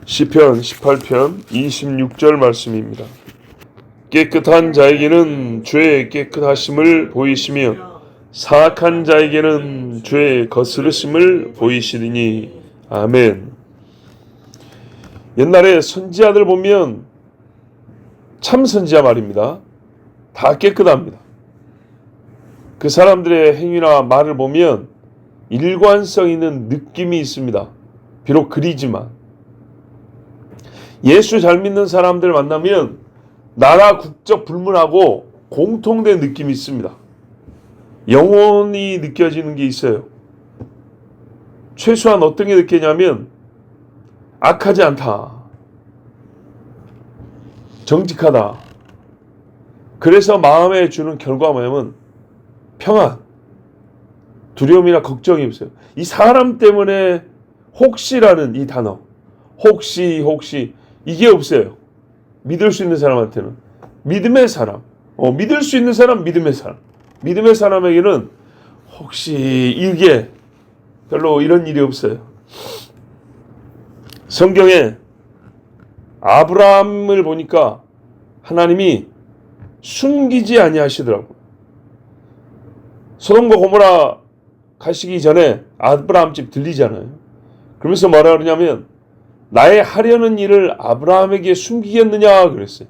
시편 18편 26절 말씀입니다. 깨끗한 자에게는 주의 깨끗하심을 보이시며 사악한 자에게는 주의 거스르심을 보이시리니. 아멘. 옛날에 선지자들 보면 참 선지자 말입니다. 다 깨끗합니다. 그 사람들의 행위나 말을 보면 일관성 있는 느낌이 있습니다. 비록 그리지만. 예수 잘 믿는 사람들 만나면 나라 국적 불문하고 공통된 느낌이 있습니다. 영혼이 느껴지는 게 있어요. 최소한 어떤 게 느끼냐면 악하지 않다. 정직하다. 그래서 마음에 주는 결과가 뭐냐면 평안, 두려움이나 걱정이 없어요. 이 사람 때문에 혹시라는 이 단어, 혹시 이게 없어요. 믿을 수 있는 사람한테는. 믿음의 사람, 믿을 수 있는 사람, 믿음의 사람. 믿음의 사람에게는 혹시 이게 별로 이런 일이 없어요. 성경에 아브라함을 보니까 하나님이 숨기지 아니하시더라고요. 소돔과 고모라 가시기 전에 아브라함 집 들리잖아요. 그러면서 뭐라 그러냐면 나의 하려는 일을 아브라함에게 숨기겠느냐 그랬어요.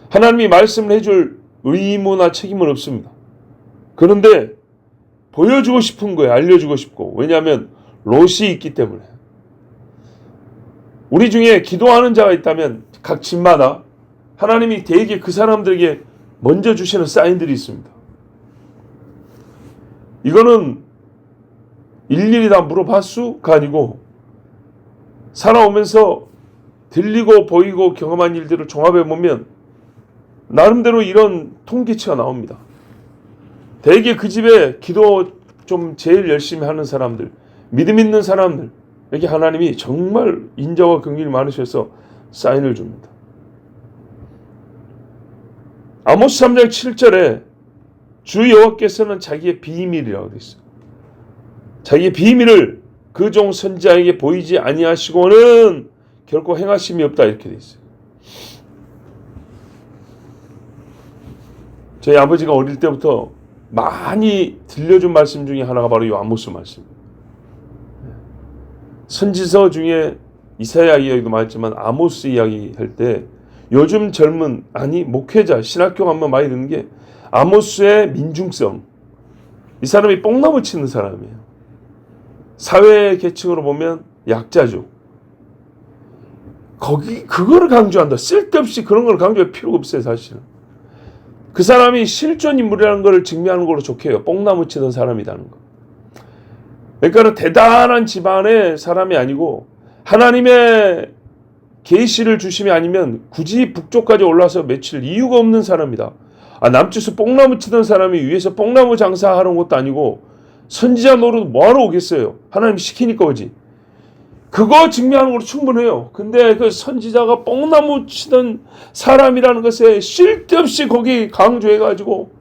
하나님이 말씀을 해줄 의무나 책임은 없습니다. 그런데 보여주고 싶은 거예요. 알려주고 싶고. 왜냐하면 롯이 있기 때문에. 우리 중에 기도하는 자가 있다면 각 집마다 하나님이 대개 그 사람들에게 먼저 주시는 사인들이 있습니다. 이거는 일일이 다 물어봤수가 아니고 살아오면서 들리고 보이고 경험한 일들을 종합해 보면 나름대로 이런 통계치가 나옵니다. 대개 그 집에 기도 좀 제일 열심히 하는 사람들, 믿음 있는 사람들에게 하나님이 정말 인자와 긍휼이 많으셔서 사인을 줍니다. 아모스 3장 7절에 주 여호와께서는 자기의 비밀이라고 되어 있어요. 자기의 비밀을 그 종 선지자에게 보이지 아니하시고는 결코 행하심이 없다 이렇게 되어 있어요. 저희 아버지가 어릴 때부터 많이 들려준 말씀 중에 하나가 바로 이 아모스 말씀입니다. 선지서 중에 이사야 이야기도 많았지만 아모스 이야기 할 때 요즘 젊은 목회자 신학교 가면 많이 듣는 게 아모스의 민중성. 이 사람이 뽕나무 치는 사람이에요. 사회 계층으로 보면 약자죠. 그거를 강조한다. 쓸데없이 그런 걸 강조할 필요가 없어요, 사실은. 그 사람이 실존 인물이라는 걸 증명하는 걸로 좋게 해요. 뽕나무 치던 사람이라는 거. 그러니까 대단한 집안의 사람이 아니고 하나님의 계시를 주심이 아니면 굳이 북쪽까지 올라서 맺힐 이유가 없는 사람이다. 남쪽에서 뽕나무 치던 사람이 위에서 뽕나무 장사하는 것도 아니고 선지자 노릇 뭐하러 오겠어요? 하나님이 시키니까 오지. 그거 증명하는 걸로 충분해요. 근데 그 선지자가 뽕나무 치던 사람이라는 것에 쓸데없이 거기 강조해가지고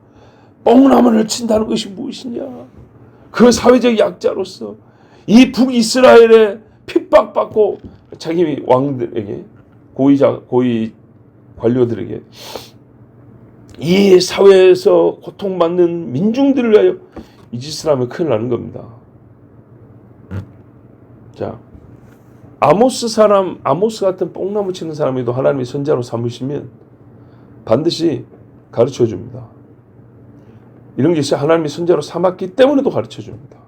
뽕나무를 친다는 것이 무엇이냐. 그 사회적 약자로서 이 북이스라엘에 핍박받고 자기 왕들에게 고위 관료들에게 이 사회에서 고통받는 민중들을 위하여 이 짓을 하면 큰일 나는 겁니다. 자, 아모스 같은 뽕나무 치는 사람에도 하나님이 선자로 삼으시면 반드시 가르쳐 줍니다. 이런 게 있어요. 하나님이 선자로 삼았기 때문에도 가르쳐 줍니다.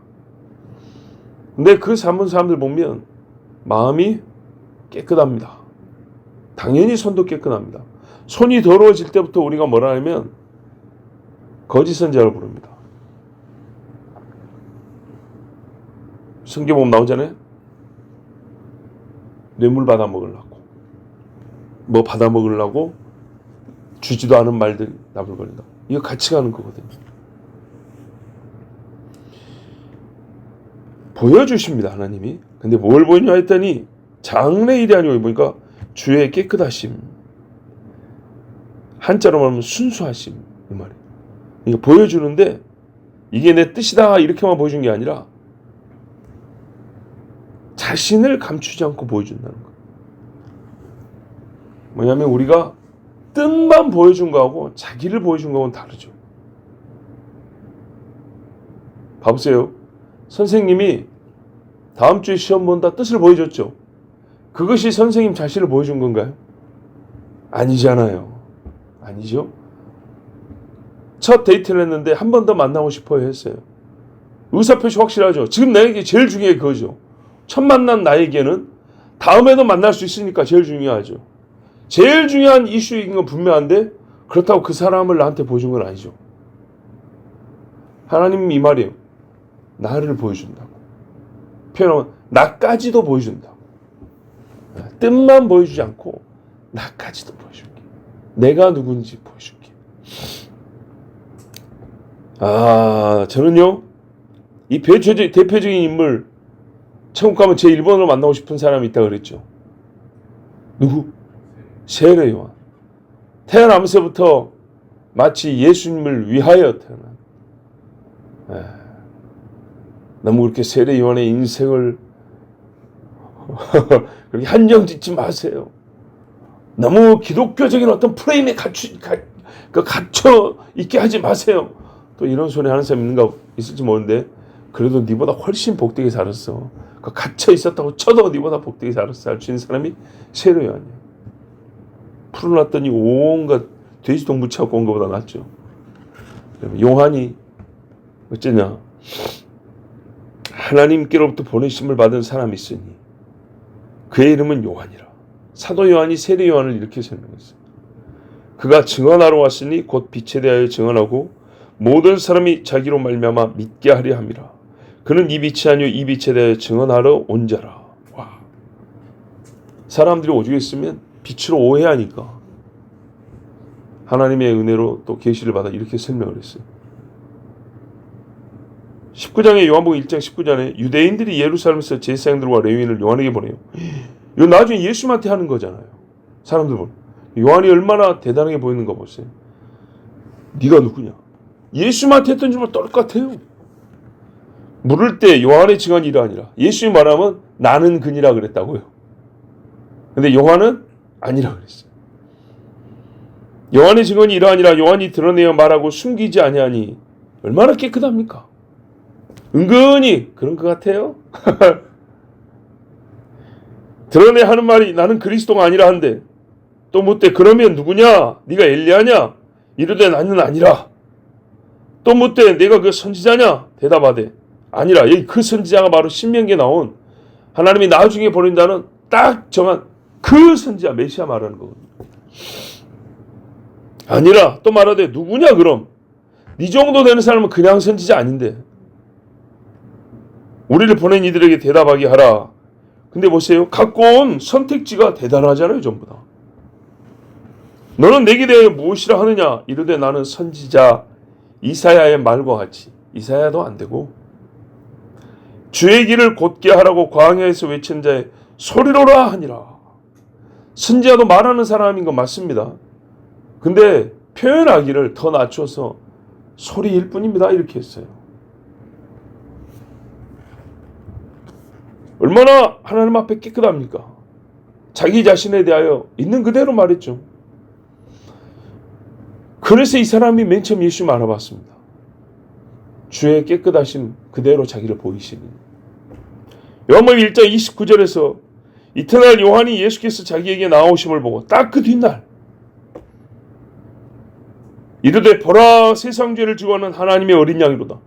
근데 그 삼은 사람들 보면 마음이 깨끗합니다. 당연히 손도 깨끗합니다. 손이 더러워질 때부터 우리가 뭐라 하면 거짓 선자를 부릅니다. 성경 보면 나오잖아요. 뇌물 받아 먹으려고. 뭐 받아 먹으려고 주지도 않은 말들 나불거린다. 이거 같이 가는 거거든요. 보여주십니다, 하나님이. 근데 뭘 보이냐 했더니 장래일이 아니고 보니까 주의 깨끗하심. 한자로 말하면 순수하심. 이 말이에요. 그러니까 보여주는데 이게 내 뜻이다 이렇게만 보여준 게 아니라 자신을 감추지 않고 보여준다는 거예요. 뭐냐면 우리가 뜻만 보여준 거하고 자기를 보여준 거하고는 다르죠. 봐보세요. 선생님이 다음 주에 시험 본다 뜻을 보여줬죠. 그것이 선생님 자신을 보여준 건가요? 아니잖아요. 아니죠. 첫 데이트를 했는데 한 번 더 만나고 싶어요 했어요. 의사표시 확실하죠. 지금 나에게 제일 중요한 게 그거죠. 첫 만난 나에게는 다음에도 만날 수 있으니까 제일 중요하죠. 제일 중요한 이슈인 건 분명한데 그렇다고 그 사람을 나한테 보여준 건 아니죠. 하나님은 이 말이에요. 나를 보여준다고. 표현하면 나까지도 보여준다고. 뜻만 보여주지 않고 나까지도 보여줄게. 내가 누군지 보여줄게. 저는요. 이 대표적인 인물 천국 가면 제 1번으로 만나고 싶은 사람이 있다고 그랬죠. 누구? 세례 요한. 태어나면서부터 마치 예수님을 위하여 태어난. 너무 그렇게 세례 요한의 인생을 그렇게 한정 짓지 마세요. 너무 기독교적인 어떤 프레임에 갇혀 있게 하지 마세요. 또 이런 소리 하는 사람 있을지 모르는데 그래도 니보다 훨씬 복되게 살았어. 갇혀 있었다고 쳐도 니보다 복되게 살았어 할 수 있는 사람이 세례 요한이에요. 풀어놨더니 온갖 돼지 동무치하고 온 것보다 낫죠. 요한이 어쩌냐. 하나님께로부터 보내심을 받은 사람이 있으니 그의 이름은 요한이라. 사도 요한이 세례 요한을 이렇게 설명했어요. 그가 증언하러 왔으니 곧 빛에 대하여 증언하고 모든 사람이 자기로 말미암아 믿게 하려 함이라. 그는 이 빛이 아니요 이 빛에 대하여 증언하러 온 자라. 와. 사람들이 오죽 했으면 빛으로 오해하니까 하나님의 은혜로 또 계시를 받아 이렇게 설명을 했어요. 19장에 요한복음 1장 19절에 유대인들이 예루살렘에서 제사장들과 레위인을 요한에게 보내요. 이거 나중에 예수님한테 하는 거잖아요. 사람들 보면 요한이 얼마나 대단하게 보이는 거 보세요. 네가 누구냐? 예수님한테 했던 줄만 똑같아요. 물을 때 요한의 증언이 이러하니라. 예수님 말하면 나는 그니라 그랬다고요. 근데 요한은 아니라 그랬어요. 요한의 증언이 이러하니라. 요한이 드러내어 말하고 숨기지 아니하니 얼마나 깨끗합니까? 은근히 그런 것 같아요. 드러내 하는 말이 나는 그리스도가 아니라 한데 또 묻되 그러면 누구냐? 네가 엘리야냐? 이르되 나는 아니라. 또 묻되 내가 그 선지자냐? 대답하되 아니라. 여기 그 선지자가 바로 신명기에 나온 하나님이 나중에 보낸다는 딱 정한 그 선지자 메시아 말하는 거거든요. 아니라. 또 말하되 누구냐 그럼? 네 정도 되는 사람은 그냥 선지자 아닌데 우리를 보낸 이들에게 대답하게 하라. 근데 보세요. 갖고 온 선택지가 대단하잖아요. 전부 다. 너는 내게 대하여 무엇이라 하느냐? 이르되 나는 선지자 이사야의 말과 같이. 이사야도 안 되고 주의 길을 곧게 하라고 광야에서 외친 자의 소리로라 하니라. 선지자도 말하는 사람인 건 맞습니다. 근데 표현하기를 더 낮춰서 소리일 뿐입니다. 이렇게 했어요. 얼마나 하나님 앞에 깨끗합니까? 자기 자신에 대하여 있는 그대로 말했죠. 그래서 이 사람이 맨 처음 예수님 알아봤습니다. 주의 깨끗하심 그대로 자기를 보이시니. 요한복음 1장 29절에서 이튿날 요한이 예수께서 자기에게 나오심을 보고 딱 그 뒷날 이르되 보라 세상 죄를 지고 하는 하나님의 어린 양이로다.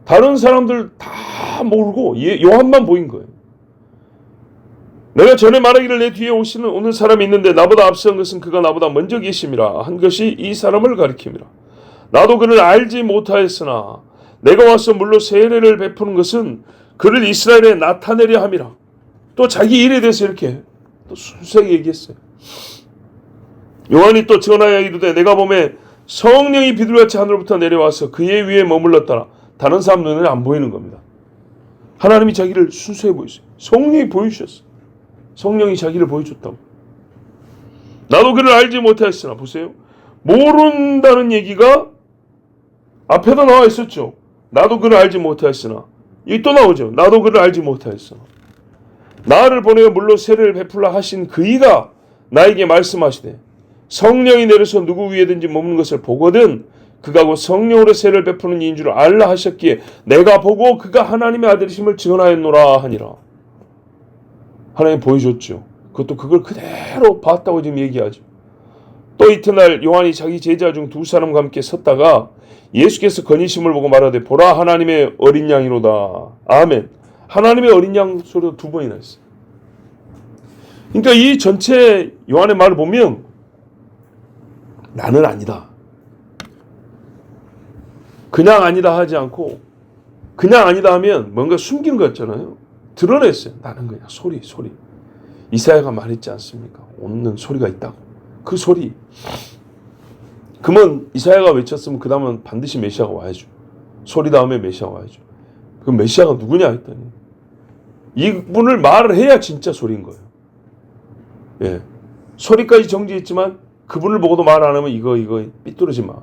다른 사람들 다 모르고 요한만 보인 거예요. 내가 전에 말하기를 내 뒤에 오는 사람이 있는데 나보다 앞선 것은 그가 나보다 먼저 계심이라 한 것이 이 사람을 가리킴이라. 나도 그를 알지 못하였으나 내가 와서 물로 세례를 베푸는 것은 그를 이스라엘에 나타내려 함이라. 또 자기 일에 대해서 이렇게 또 순수하게 얘기했어요. 요한이 또 전하여 이르되 내가 보매 성령이 비둘기같이 하늘로부터 내려와서 그의 위에 머물렀더라. 다른 사람 눈에는 안 보이는 겁니다. 하나님이 자기를 순수해 보이셨어요. 성령이 보여주셨어요. 성령이 자기를 보여줬다고. 나도 그를 알지 못하였으나 보세요. 모른다는 얘기가 앞에도 나와 있었죠. 나도 그를 알지 못하였으나 여기 또 나오죠. 나도 그를 알지 못하였으나 나를 보내어 물로 세례를 베풀라 하신 그이가 나에게 말씀하시되 성령이 내려서 누구 위에든지 머무는 것을 보거든 그가 곧 성령으로 세를 베푸는 이인 줄 알라 하셨기에 내가 보고 그가 하나님의 아들이심을 증언하였노라 하니라. 하나님 보여줬죠. 그것도 그걸 그대로 봤다고 지금 얘기하죠. 또 이튿날 요한이 자기 제자 중 두 사람과 함께 섰다가 예수께서 거니심을 보고 말하되 보라 하나님의 어린 양이로다. 아멘. 하나님의 어린 양 소리가 두 번이나 했어요. 그러니까 이 전체 요한의 말을 보면 나는 아니다. 그냥 아니다 하지 않고 그냥 아니다 하면 뭔가 숨긴 것 같잖아요. 드러냈어요. 나는 그냥 소리. 이사야가 말했지 않습니까? 오는 소리가 있다고. 그 소리. 그러면 이사야가 외쳤으면 그 다음은 반드시 메시아가 와야죠. 소리 다음에 메시아가 와야죠. 그럼 메시아가 누구냐 했더니 이분을 말을 해야 진짜 소리인 거예요. 예. 소리까지 정지했지만 그분을 보고도 말 안 하면 이거 삐뚤어지 마.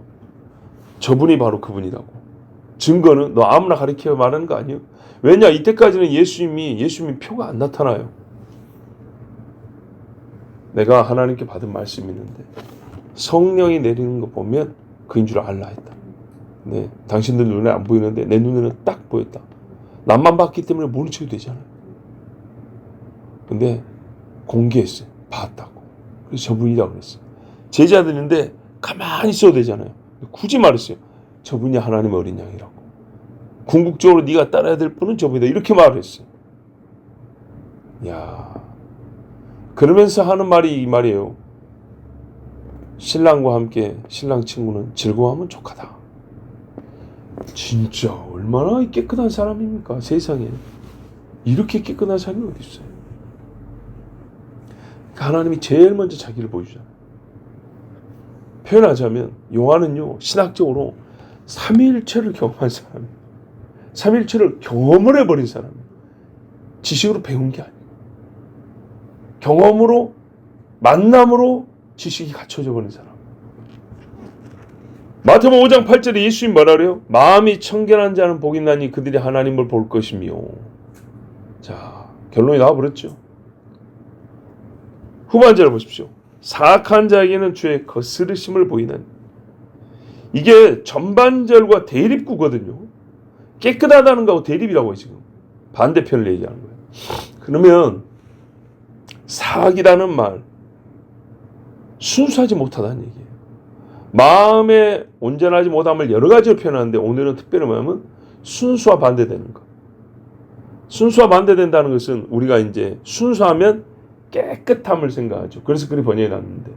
저분이 바로 그분이라고. 증거는 너 아무나 가리켜 말하는 거 아니에요? 왜냐 이때까지는 예수님이 표가 안 나타나요. 내가 하나님께 받은 말씀이 있는데 성령이 내리는 거 보면 그인 줄 알라 했다. 네, 당신들 눈에 안 보이는데 내 눈에는 딱 보였다. 남만 봤기 때문에 모른 척이 되잖아요. 근데 공개했어요. 봤다고. 그래서 저분이라고 그랬어요. 제자들인데 가만히 있어도 되잖아요. 굳이 말했어요. 저분이 하나님의 어린 양이라고. 궁극적으로 네가 따라야 될 분은 저분이다. 이렇게 말을 했어요. 야, 그러면서 하는 말이 이 말이에요. 신랑과 함께 신랑 친구는 즐거워하면 족하다. 진짜 얼마나 깨끗한 사람입니까? 세상에. 이렇게 깨끗한 사람이 어디 있어요? 하나님이 제일 먼저 자기를 보여주잖아요. 표현하자면 요한은요. 신학적으로 삼위일체를 경험한 사람이에요. 삼위일체를 경험을 해버린 사람이에요. 지식으로 배운 게 아니에요. 경험으로 만남으로 지식이 갖춰져 버린 사람. 마태복음 5장 8절에 예수님 뭐라 그래요? 마음이 청결한 자는 복이 있나니 그들이 하나님을 볼 것이며. 자, 결론이 나와버렸죠. 후반절을 보십시오. 사악한 자에게는 주의 거스르심을 보이는. 이게 전반절과 대립구거든요. 깨끗하다는 거하고 대립이라고 해요. 지금 반대편을 얘기하는 거예요. 그러면 사악이라는 말, 순수하지 못하다는 얘기예요. 마음에 온전하지 못함을 여러 가지로 표현하는데 오늘은 특별히 뭐냐면 순수와 반대되는 것. 순수와 반대된다는 것은 우리가 이제 순수하면 깨끗함을 생각하죠. 그래서 그리 번역해 놨는데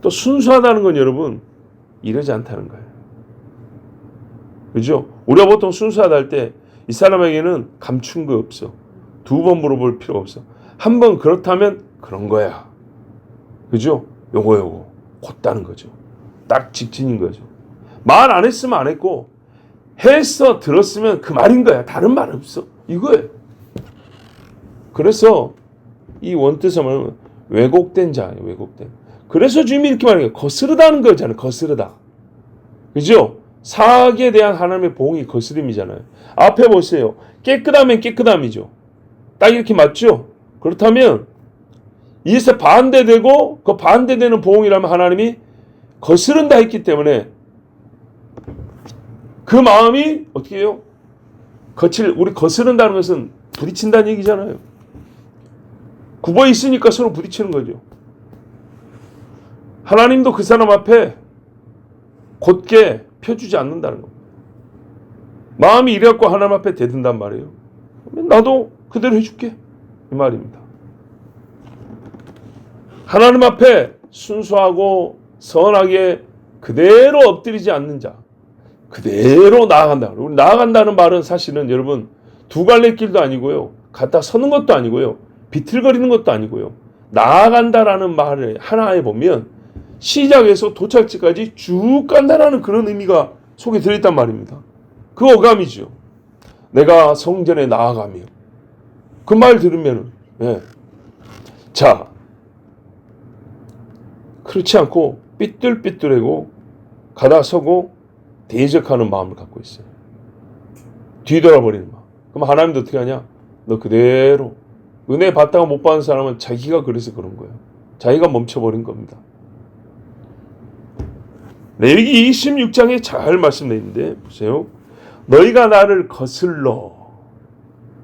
또 순수하다는 건 여러분 이러지 않다는 거예요. 그죠? 우리가 보통 순수하다 할 때 이 사람에게는 감춘 거 없어. 두 번 물어볼 필요 없어. 한 번 그렇다면 그런 거야. 그죠? 요거 곧다는 거죠. 딱 직진인 거죠. 말 안 했으면 안 했고 했어 들었으면 그 말인 거야. 다른 말 없어. 이거예요. 그래서 이 원뜻은 뭐냐면 왜곡된 자예요. 왜곡된. 그래서 주님이 이렇게 말해요. 거스르다는 거잖아요. 거스르다. 그죠? 사악에 대한 하나님의 보응이 거스름이잖아요. 앞에 보세요. 깨끗하면 깨끗함이죠. 딱 이렇게 맞죠? 그렇다면 이것에 반대되고 그 반대되는 보응이라면 하나님이 거스른다 했기 때문에 그 마음이 어떻게 해요? 우리 거스른다는 것은 부딪힌다는 얘기잖아요. 굽어 있으니까 서로 부딪히는 거죠. 하나님도 그 사람 앞에 곧게 펴주지 않는다는 겁니다. 마음이 이래갖고 하나님 앞에 대든단 말이에요. 나도 그대로 해줄게. 이 말입니다. 하나님 앞에 순수하고 선하게 그대로 엎드리지 않는 자. 그대로 나아간다. 우리 나아간다는 말은 사실은 여러분 두 갈래 길도 아니고요. 갖다 서는 것도 아니고요. 비틀거리는 것도 아니고요. 나아간다라는 말을 하나에 보면 시작에서 도착지까지 쭉 간다라는 그런 의미가 속에 들어있단 말입니다. 그 어감이죠. 내가 성전에 나아가며. 그 말 들으면 예. 자, 그렇지 않고 삐뚤삐뚤하고 가다 서고 대적하는 마음을 갖고 있어요. 뒤돌아버리는 마음. 그럼 하나님도 어떻게 하냐? 너 그대로 은혜 받다가 못 받은 사람은 자기가 그래서 그런 거예요. 자기가 멈춰버린 겁니다. 레위기 26장에 잘 말씀되어 있는데 보세요. 너희가 나를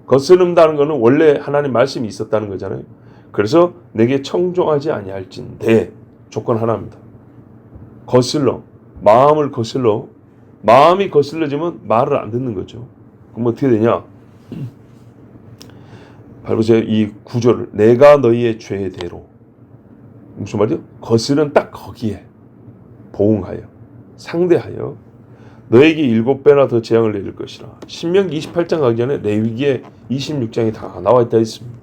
거스른다는 것은 원래 하나님 말씀이 있었다는 거잖아요. 그래서 내게 청종하지 아니할진대 조건 하나입니다. 마음을 거슬러 마음이 거슬러지면 말을 안 듣는 거죠. 그럼 어떻게 되냐? 바로 보세요. 이 구절을 내가 너희의 죄대로 무슨 말이요? 거슬은 딱 거기에 보응하여 상대하여 너에게 7배나 더 재앙을 내릴 것이라. 신명기 28장 가기 전에 레위기에 26장이 다 나와 있다 했습니다.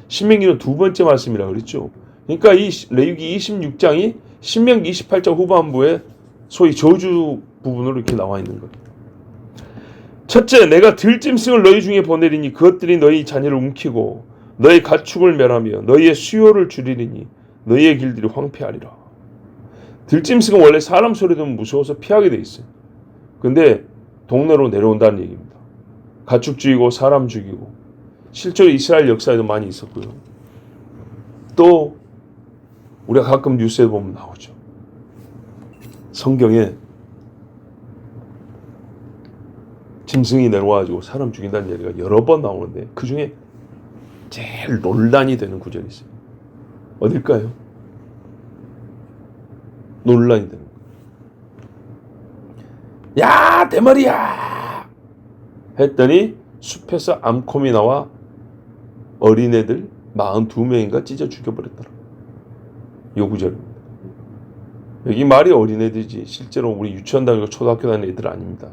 신명기는 두 번째 말씀이라 그랬죠. 그러니까 이 레위기 26장이 신명기 28장 후반부에 소위 저주 부분으로 이렇게 나와 있는 거예요. 첫째, 내가 들짐승을 너희 중에 보내리니 그것들이 너희 자녀를 움키고 너희 가축을 멸하며 너희의 수요를 줄이리니 너희의 길들이 황폐하리라. 들짐승은 원래 사람 소리 들으면 무서워서 피하게 돼 있어요. 근데 동네로 내려온다는 얘기입니다. 가축 죽이고 사람 죽이고 실제로 이스라엘 역사에도 많이 있었고요. 또 우리가 가끔 뉴스에 보면 나오죠. 성경에 짐승이 내려와가지고 사람 죽인다는 얘기가 여러 번 나오는데 그 중에 제일 논란이 되는 구절이 있어요. 어딜까요? 논란이 되는 거예요. 야, 대머리야! 했더니 숲에서 암콤이 나와 어린애들 42명인가 찢어 죽여버렸더라. 요 구절입니다. 여기 말이 어린애들이지 실제로 우리 유치원 다니고 초등학교 다니는 애들 아닙니다.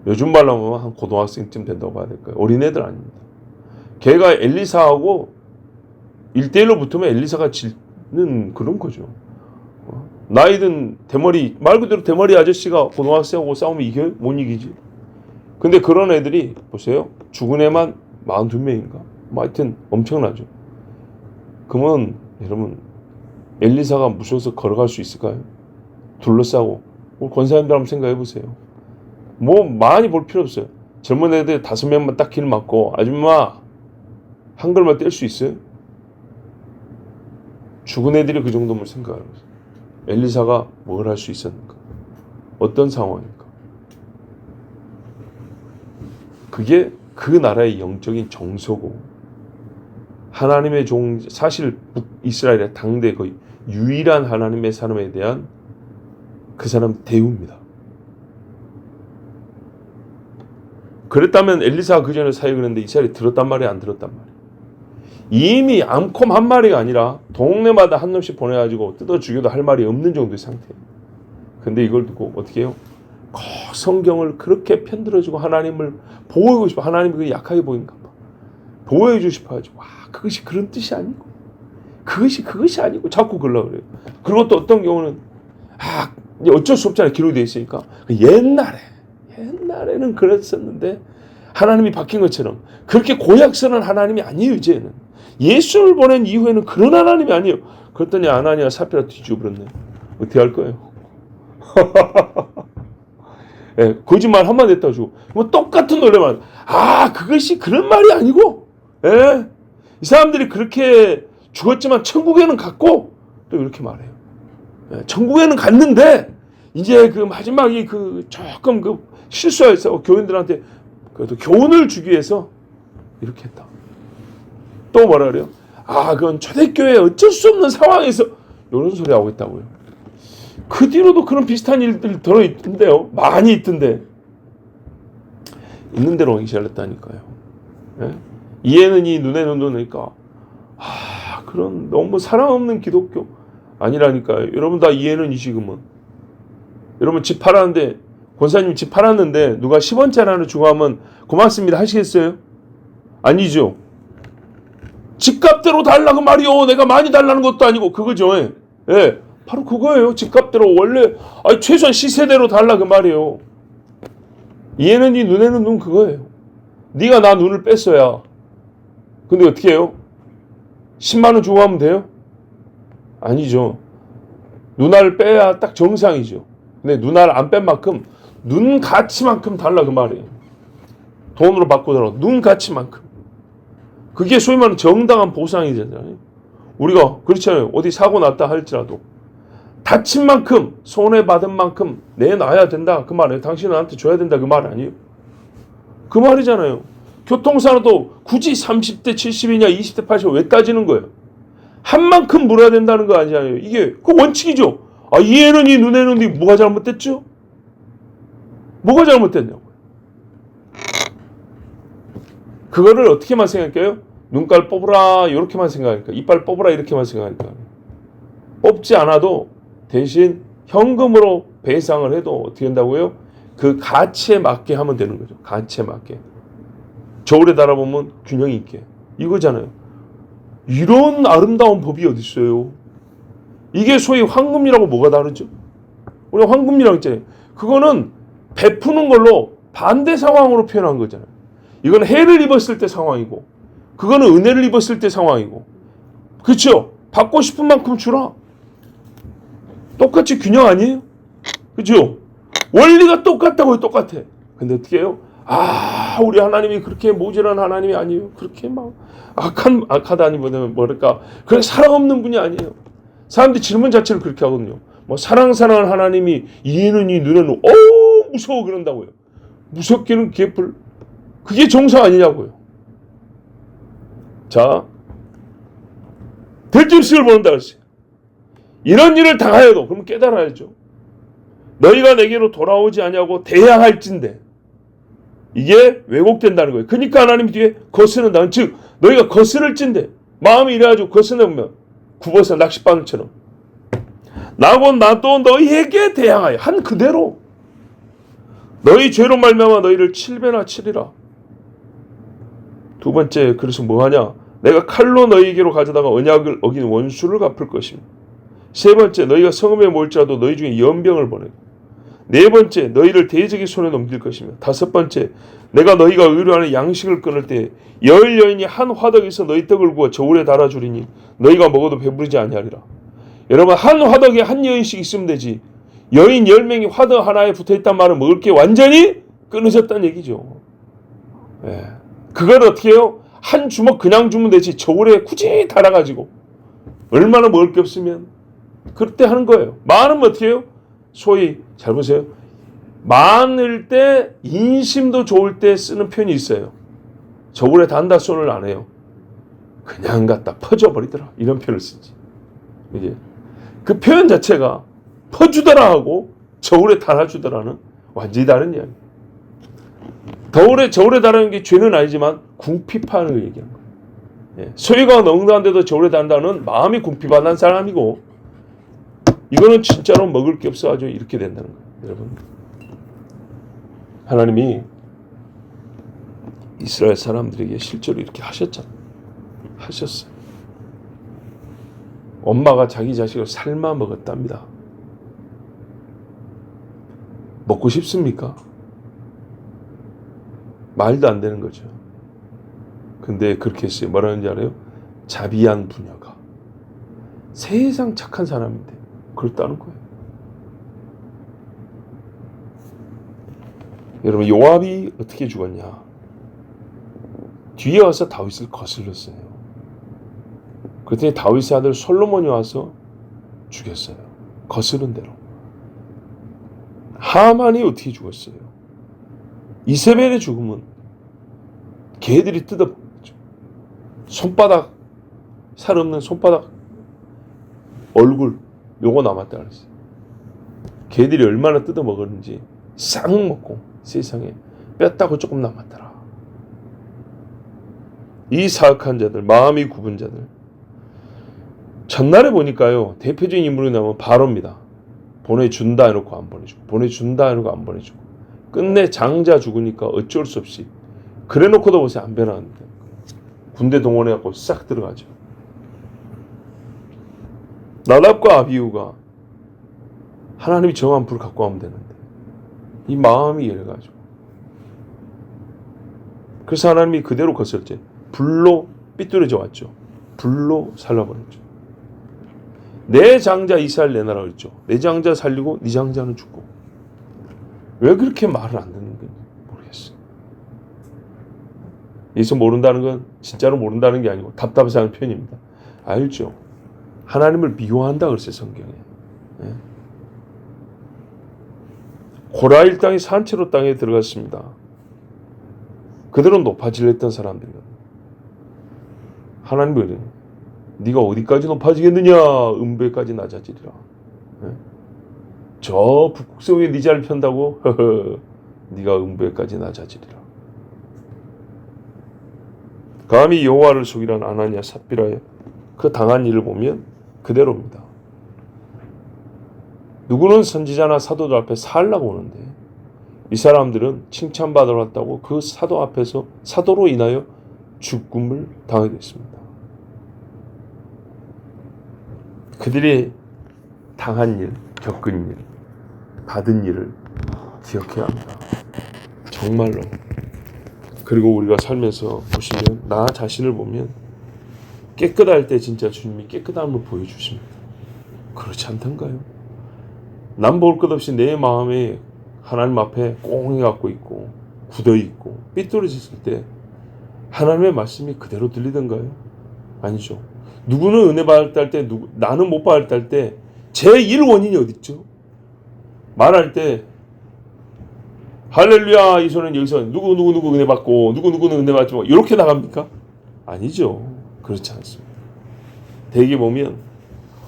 요즘 말로 하면 한 고등학생쯤 된다고 봐야 될까요? 어린애들 아닙니다. 걔가 엘리사하고 1대1로 붙으면 엘리사가 지는 그런 거죠. 나이든 대머리, 말 그대로 대머리 아저씨가 고등학생하고 싸우면 이겨요? 못 이기지. 근데 그런 애들이 보세요. 죽은 애만 42명인가? 뭐 하여튼 엄청나죠. 그러면 여러분 엘리사가 무서워서 걸어갈 수 있을까요? 둘러싸고. 우리 권사님들 한번 생각해 보세요. 뭐 많이 볼 필요 없어요. 젊은 애들 5명만 딱 길 막고 아줌마 한 걸만 뗄 수 있어요? 죽은 애들이 그 정도면 생각해요. 엘리사가 뭘 할 수 있었는가? 어떤 상황일까? 그게 그 나라의 영적인 정서고 하나님의 종, 사실 북이스라엘의 당대 거의 유일한 하나님의 사람에 대한 그 사람 대우입니다. 그랬다면 엘리사가 그 전에 사역을 했는데 이스라엘이 들었단 말이야, 안 들었단 말이야? 이미 암콤 한 마리가 아니라 동네마다 한 놈씩 보내가지고 뜯어 죽여도 할 말이 없는 정도의 상태예요. 근데 이걸 듣고 어떻게 해요? 성경을 그렇게 편들어주고 하나님을 보호하고 싶어. 하나님이 그게 약하게 보인가 봐. 보호해주고 싶어 가지고 와, 그것이 그런 뜻이 아니고 그것이 아니고 자꾸 그러려고 그래요. 그리고 또 어떤 경우는 어쩔 수 없잖아요. 기록이 되어 있으니까. 옛날에는 그랬었는데 하나님이 바뀐 것처럼 그렇게 고약스러운 하나님이 아니에요. 이제는 예수를 보낸 이후에는 그런 하나님이 아니에요. 그랬더니 아나니아 사피라 뒤지고 그랬네. 어떻게 할 거예요? 예, 거짓말 한마디 했다고 주고 뭐 똑같은 노래만 그것이 그런 말이 아니고 예, 이 사람들이 그렇게 죽었지만 천국에는 갔고 또 이렇게 말해요. 예, 천국에는 갔는데 이제 그 마지막이 그 조금 그 실수해서 교인들한테 그래도 교훈을 주기 위해서 이렇게 했다. 또 뭐라 그래요? 그건 초대교회 어쩔 수 없는 상황에서 이런 소리 하고 있다고요. 그 뒤로도 그런 비슷한 일들이 들어있던데요. 많이 있던데. 있는 대로 오기 잘했다니까요. 예? 이에는 이 눈에는 눈이니까 그런 너무 사랑 없는 기독교 아니라니까요. 여러분 다 이에는 이 지금은. 여러분 집 팔았는데 권사님 집 팔았는데 누가 10원짜리 하나 주고 하면 고맙습니다 하시겠어요? 아니죠. 집값대로 달라 그 말이요. 내가 많이 달라는 것도 아니고 그거죠. 예. 바로 그거예요. 집값대로 원래 최소한 시세대로 달라 그 말이에요. 이에는 이 눈에는 눈 그거예요. 네가 나 눈을 뺐어야. 근데 어떻게 해요? 10만 원 주고 하면 돼요? 아니죠. 눈알을 빼야 딱 정상이죠. 근데 눈알을 안 뺀 만큼 눈 가치만큼 달라 그 말이에요. 돈으로 바꾸더라도 눈 가치만큼. 그게 소위 말하는 정당한 보상이잖아요. 우리가 그렇잖아요. 어디 사고 났다 할지라도 다친 만큼 손해받은 만큼 내놔야 된다 그 말이에요. 당신은 나한테 줘야 된다 그 말 아니에요. 그 말이잖아요. 교통사고도 굳이 30대 70이냐 20대 80 왜 따지는 거예요. 한 만큼 물어야 된다는 거 아니잖아요. 이게 그 원칙이죠. 아, 이에는 이 눈에는 이 뭐가 잘못됐죠? 뭐가 잘못됐냐고. 그거를 어떻게만 생각해요? 눈깔 뽑으라 이렇게만 생각하니까, 이빨 뽑으라 이렇게만 생각하니까, 뽑지 않아도 대신 현금으로 배상을 해도 어떻게 한다고요? 그 가치에 맞게 하면 되는 거죠. 가치에 맞게. 저울에 달아보면 균형이 있게. 이거잖아요. 이런 아름다운 법이 어디 있어요? 이게 소위 황금이라고 뭐가 다르죠? 우리가 황금이라고 했잖아요. 그거는 베푸는 걸로 반대 상황으로 표현한 거잖아요. 이건 해를 입었을 때 상황이고, 그거는 은혜를 입었을 때 상황이고. 그렇죠? 받고 싶은 만큼 주라. 똑같이 균형 아니에요? 그렇죠? 원리가 똑같다고요. 똑같아. 근데 어떻게 해요? 아, 우리 하나님이 그렇게 모질한 하나님이 아니에요. 그렇게 막 악하다니보다는 뭐랄까, 그렇게 사랑 없는 분이 아니에요. 사람들이 질문 자체를 그렇게 하거든요. 뭐 사랑하는 하나님이 이에는 이 눈에는 무서워 그런다고요. 무섭기는 그게 정상 아니냐고요. 자, 들짐승을 보는다 그랬어요. 이런 일을 당하여도 그럼 깨달아야죠. 너희가 내게로 돌아오지 아니하고 대항할진대. 이게 왜곡된다는 거예요. 그러니까 하나님 뒤에 거스른다. 즉 너희가 거스를진대. 마음이 이래가지고 거스르면 굽어서 낚싯바늘처럼 나도 너희에게 대항하여 한 그대로 너희 죄로 말미암아 너희를 7배나 치리라. 두 번째, 그래서 뭐하냐? 내가 칼로 너희에게로 가져다가 언약을 어긴 원수를 갚을 것입니다. 세 번째, 너희가 성읍에 모일지라도 너희 중에 연병을 보내고. 네 번째, 너희를 대적의 손에 넘길 것이며. 다섯 번째, 내가 너희가 의뢰하는 양식을 끊을 때 열 여인이 한 화덕에서 너희 떡을 구워 저울에 달아주리니 너희가 먹어도 배부르지 아니하리라. 여러분, 한 화덕에 한 여인씩 있으면 되지. 여인 10명이 화덕 하나에 붙어있단 말은 먹을 게 완전히 끊어졌다는 얘기죠. 예. 그걸 어떻게 해요? 한 주먹 그냥 주면 되지. 저울에 굳이 달아가지고 얼마나 먹을 게 없으면 그때 하는 거예요. 많으면 어떻게 해요? 소위 잘 보세요. 많을 때 인심도 좋을 때 쓰는 표현이 있어요. 저울에 단다 손을 안 해요. 그냥 갖다 퍼져버리더라. 이런 표현을 쓰지. 이제 그 표현 자체가 퍼주더라 하고 저울에 달아주더라는 완전히 다른 이야기. 저울에 달아는 게 죄는 아니지만 궁핍하는 걸 얘기하는 거예요. 예. 소유가 농도한데도 저울에 단다는 마음이 궁핍한 사람이고, 이거는 진짜로 먹을 게 없어가지고 이렇게 된다는 거예요. 여러분, 하나님이 이스라엘 사람들에게 실제로 이렇게 하셨어요. 엄마가 자기 자식을 삶아 먹었답니다. 먹고 싶습니까? 말도 안 되는 거죠. 근데 그렇게 했어요. 뭐라는지 알아요? 자비한 부녀가. 세상 착한 사람인데 그렇다는 거예요. 여러분, 요압이 어떻게 죽었냐? 뒤에 와서 다윗을 거슬렀어요. 그랬더니 다윗의 아들 솔로몬이 와서 죽였어요. 거스른 대로. 하만이 어떻게 죽었어요? 이세벨의 죽음은 개들이 뜯어먹었죠. 손바닥, 살 없는 손바닥, 얼굴 요거 남았다 그랬어요. 개들이 얼마나 뜯어먹었는지 싹 먹고 세상에 뺐다고 조금 남았더라. 이 사악한 자들, 마음이 굽은 자들. 전날에 보니까요, 대표적인 인물이 나오면 바로입니다. 보내준다 해놓고 안 보내주고, 보내준다 해놓고 안 보내주고, 끝내 장자 죽으니까 어쩔 수 없이 그래놓고도 보세요, 안 변하는데 군대 동원해갖고 싹 들어가죠. 나답과 아비후가 하나님이 정한 불을 갖고 가면 되는데 이 마음이 이래가지고, 그래서 하나님이 그대로 거슬렀죠. 불로 삐뚤어져 왔죠. 불로 살려버렸죠. 내 장자 이스라엘 내놔라 그랬죠. 내 장자 살리고 네 장자는 죽고. 왜 그렇게 말을 안 듣는 건지 모르겠어요. 예수 모른다는 건 진짜로 모른다는 게 아니고 답답해서 하는 표현입니다. 알죠. 하나님을 미워한다 그랬어요, 성경에. 예. 고라일 땅이 산채로 땅에 들어갔습니다. 그들은 높아지려 했던 사람들이거든요. 하나님은 네가 어디까지 높아지겠느냐? 음부에까지 낮아지리라. 예? 저 북극성에 네 자리를 편다고? 네가 음부에까지 낮아지리라. 감히 여호와를 속이란 아나니아 삽비라의 그 당한 일을 보면 그대로입니다. 누구는 선지자나 사도들 앞에 살라고 오는데 이 사람들은 칭찬받으러 왔다고 그 사도 앞에서 사도로 인하여 죽음을 당하게 됐습니다. 그들이 당한 일, 겪은 일, 받은 일을 기억해야 합니다. 정말로. 그리고 우리가 살면서 보시면 나 자신을 보면 깨끗할 때 진짜 주님이 깨끗함을 보여주십니다. 그렇지 않던가요? 남 볼 것 없이 내 마음에 하나님 앞에 꽁 해갖고 있고 굳어 있고 삐뚤어졌을 때 하나님의 말씀이 그대로 들리던가요? 아니죠. 누구는 은혜 받을 때 나는 못 받을 때 제1 원인이 어디 있죠? 말할 때 할렐루야 이 소리는 여기서 누구 은혜 받고 누구는 은혜 받지 뭐 이렇게 나갑니까? 아니죠. 그렇지 않습니다. 대개 보면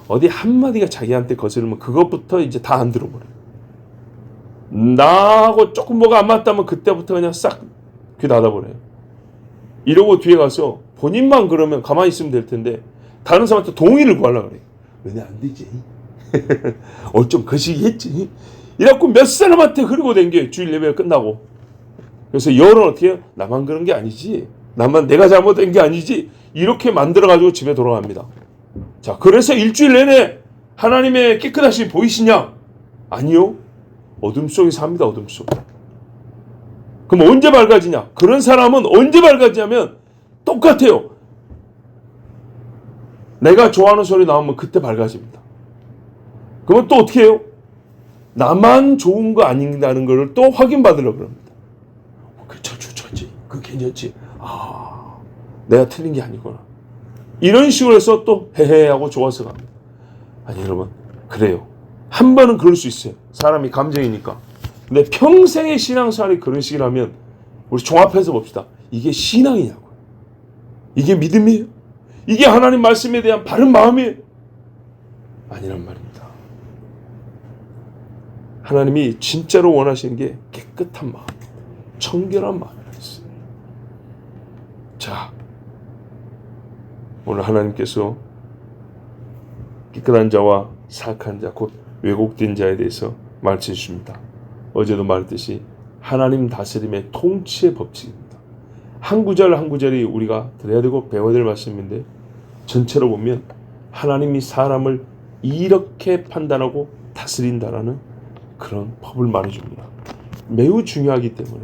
어디 한마디가 자기한테 거스르면 그것부터 이제 다 안 들어버려요. 나하고 조금 뭐가 안 맞다면 그때부터 그냥 싹 귀 닫아버려요. 이러고 뒤에 가서 본인만 그러면 가만히 있으면 될 텐데 다른 사람한테 동의를 구하려고 그래요. 은혜 안 되지. 좀 거시기 했지. 이래갖고 몇 사람한테 흐르고 댕겨요. 주일 예배가 끝나고. 그래서 열은 어떻게 해요? 나만 그런 게 아니지. 내가 잘못된 게 아니지. 이렇게 만들어가지고 집에 돌아갑니다. 자, 그래서 일주일 내내 하나님의 깨끗하심이 보이시냐? 아니요. 어둠 속에 삽니다. 어둠 속에. 그럼 언제 밝아지냐? 그런 사람은 언제 밝아지냐면 똑같아요. 내가 좋아하는 소리 나오면 그때 밝아집니다. 그러면 또 어떻게 해요? 나만 좋은 거 아닌다는 걸 또 확인받으려고 합니다. 그 좋지. 그 괜찮지. 내가 틀린 게 아니구나. 이런 식으로 해서 또 헤헤하고 좋아서 갑니다. 아니 여러분 그래요. 한 번은 그럴 수 있어요. 사람이 감정이니까. 근데 평생의 신앙생활이 그런 식이라면 우리 종합해서 봅시다. 이게 신앙이냐고요. 이게 믿음이에요. 이게 하나님 말씀에 대한 바른 마음이에요. 아니란 말입니다. 하나님이 진짜로 원하시는 게 깨끗한 마음, 청결한 마음이라고 했어요. 자, 오늘 하나님께서 깨끗한 자와 사악한 자, 곧 왜곡된 자에 대해서 말씀해 주십니다. 어제도 말했듯이 하나님 다스림의 통치의 법칙입니다. 한 구절 한 구절이 우리가 들어야 되고 배워야 될 말씀인데 전체로 보면 하나님이 사람을 이렇게 판단하고 다스린다라는 그런 법을 말해줍니다. 매우 중요하기 때문에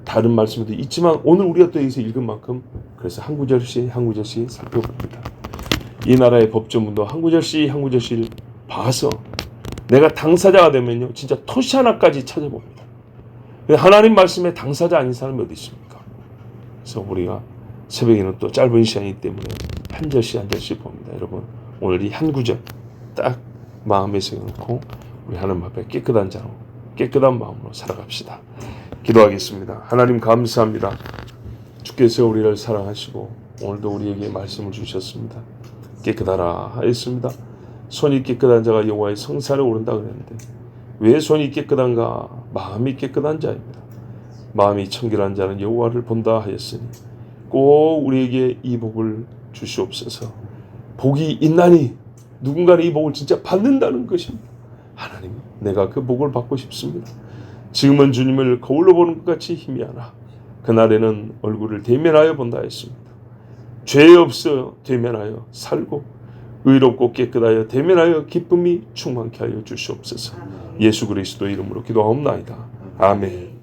다른 말씀도 있지만 오늘 우리가 또 여기서 읽은 만큼 그래서 한 구절씩 한 구절씩 살펴봅니다. 이 나라의 법조문도 한 구절씩 한 구절씩 봐서 내가 당사자가 되면요 진짜 토시 하나까지 찾아봅니다. 하나님 말씀에 당사자 아닌 사람이 어디 있습니까? 그래서 우리가 새벽에는 또 짧은 시간이기 때문에 한 절씩 한 절씩 봅니다. 여러분 오늘 이 한 구절 딱 마음에 새겨놓고 우리 하나님 앞에 깨끗한 자로 깨끗한 마음으로 살아갑시다. 기도하겠습니다. 하나님 감사합니다. 주께서 우리를 사랑하시고 오늘도 우리에게 말씀을 주셨습니다. 깨끗하라 하였습니다. 손이 깨끗한 자가 여호와의 성산에 오른다 그랬는데 왜 손이 깨끗한가? 마음이 깨끗한 자입니다. 마음이 청결한 자는 여호와를 본다 하였으니 꼭 우리에게 이 복을 주시옵소서. 복이 있나니 누군가는 이 복을 진짜 받는다는 것입니다. 하나님 내가 그 복을 받고 싶습니다. 지금은 주님을 거울로 보는 것 같이 희미하나 그날에는 얼굴을 대면하여 본다 했습니다. 죄 없어 대면하여 살고 의롭고 깨끗하여 대면하여 기쁨이 충만케 하여 주시옵소서. 예수 그리스도 이름으로 기도하옵나이다. 아멘.